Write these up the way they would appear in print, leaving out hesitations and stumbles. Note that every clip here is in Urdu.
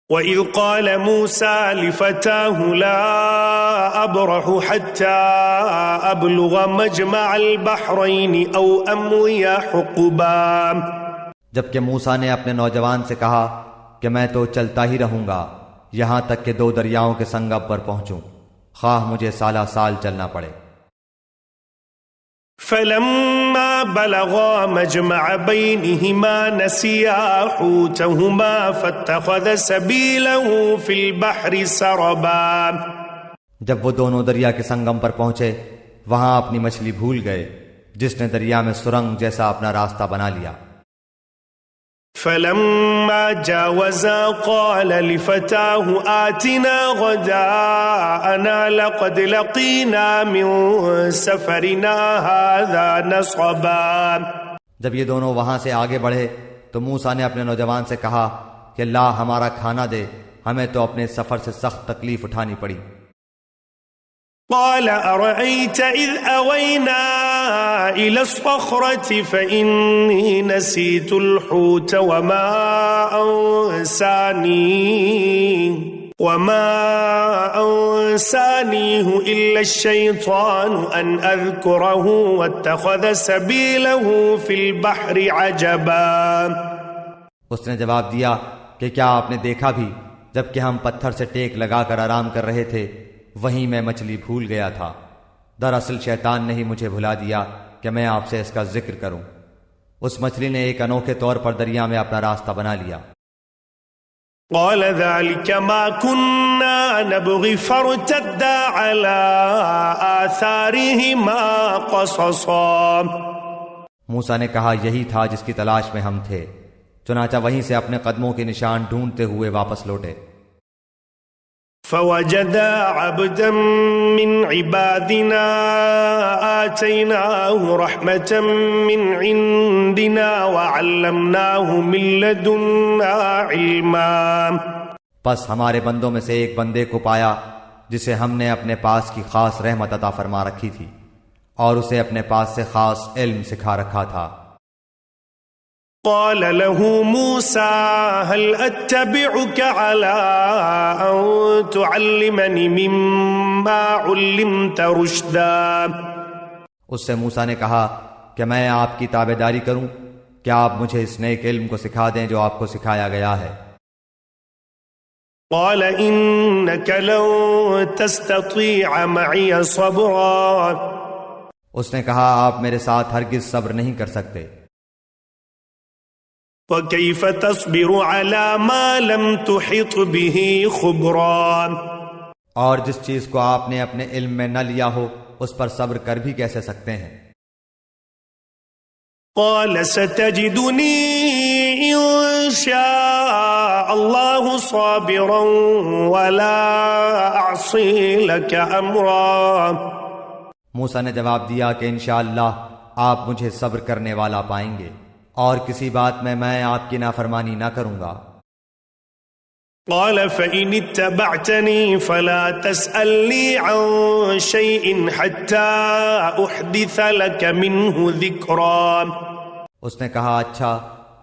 وَإِذْ قَالَ مُوسَى لِفَتَاهُ لَا أَبْرَحُ حَتَّى أَبْلُغَ مَجْمَعَ الْبَحْرَيْنِ أَوْ أَمْضِيَ حُقُبًا، جبکہ موسیٰ نے اپنے نوجوان سے کہا کہ میں تو چلتا ہی رہوں گا یہاں تک کہ دو دریاؤں کے سنگم پر پہنچوں، خواہ مجھے سالہ سال چلنا پڑے۔ فَلَمَّا بَلَغَا مَجْمَعَ بَيْنِهِمَا نَسِيَا حُوتَهُمَا فَاتَّخَذَ سَبِيلَهُ فِي الْبَحْرِ سَرَبًا، جب وہ دونوں دریا کے سنگم پر پہنچے وہاں اپنی مچھلی بھول گئے، جس نے دریا میں سرنگ جیسا اپنا راستہ بنا لیا۔ فَلَمَّا جَاوَزَا قَالَ لِفَتَاهُ آتِنَا غَدَاءَنَا لَقَدْ لَقِينَا مِن سَفَرِنَا هَذَا نَصَبًا، جب یہ دونوں وہاں سے آگے بڑھے تو موسیٰ نے اپنے نوجوان سے کہا کہ اللہ ہمارا کھانا دے، ہمیں تو اپنے سفر سے سخت تکلیف اٹھانی پڑی۔ قال أرأيت إذ أوينا إلى الصخرة فإني نسيت الحوت وما أنسانيه إلا الشيطان أن أذكره واتخذ سبيله في البحر عجبا، اس نے جواب دیا کہ کیا آپ نے دیکھا بھی جبکہ ہم پتھر سے ٹیک لگا کر آرام کر رہے تھے، وہیں میں مچھلی بھول گیا تھا، دراصل شیطان نے ہی مجھے بھلا دیا کہ میں آپ سے اس کا ذکر کروں۔ اس مچھلی نے ایک انوکھے طور پر دریا میں اپنا راستہ بنا لیا۔ قال ذلك ما كنا نبغي فارتدا على آثارهما قصصا، موسیٰ نے کہا یہی تھا جس کی تلاش میں ہم تھے، چنانچہ وہیں سے اپنے قدموں کے نشان ڈھونڈتے ہوئے واپس لوٹے۔ فوجدا عبدا من عبادنا آتيناه رحمة من عندنا وعلمناه من لدنا علما، پس ہمارے بندوں میں سے ایک بندے کو پایا جسے ہم نے اپنے پاس کی خاص رحمت عطا فرما رکھی تھی اور اسے اپنے پاس سے خاص علم سکھا رکھا تھا۔ قال له موسى هل أتبعك على أن تعلمني مما علمت رشدا، اس سے موسیٰ نے کہا کہ میں آپ کی تابعداری کروں، کیا آپ مجھے اس نیک علم کو سکھا دیں جو آپ کو سکھایا گیا ہے۔ قال إنك لن تستطيع معي صبرا، اس نے کہا آپ میرے ساتھ ہرگز صبر نہیں کر سکتے۔ وَكَيْفَ تَصْبِرُ عَلَى مَا لَمْ تُحِطْ بِهِ خُبْرًا، اور جس چیز کو آپ نے اپنے علم میں نہ لیا ہو اس پر صبر کر بھی کیسے سکتے ہیں۔ قَالَ سَتَجِدُنِي إِن شَاءَ اللَّهُ صَابِرًا وَلَا أَعْصِي لَكَ أَمْرًا، موسیٰ نے جواب دیا کہ انشاءاللہ آپ مجھے صبر کرنے والا پائیں گے اور کسی بات میں آپ کی نافرمانی نہ کروں گا۔ قال فإن اتبعتني فلا تسألني عن شيء حتى أحدث لك منه ذكرا، اس نے کہا اچھا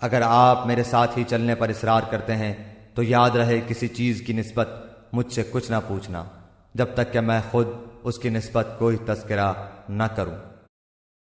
اگر آپ میرے ساتھ ہی چلنے پر اصرار کرتے ہیں تو یاد رہے کسی چیز کی نسبت مجھ سے کچھ نہ پوچھنا جب تک کہ میں خود اس کی نسبت کوئی تذکرہ نہ کروں۔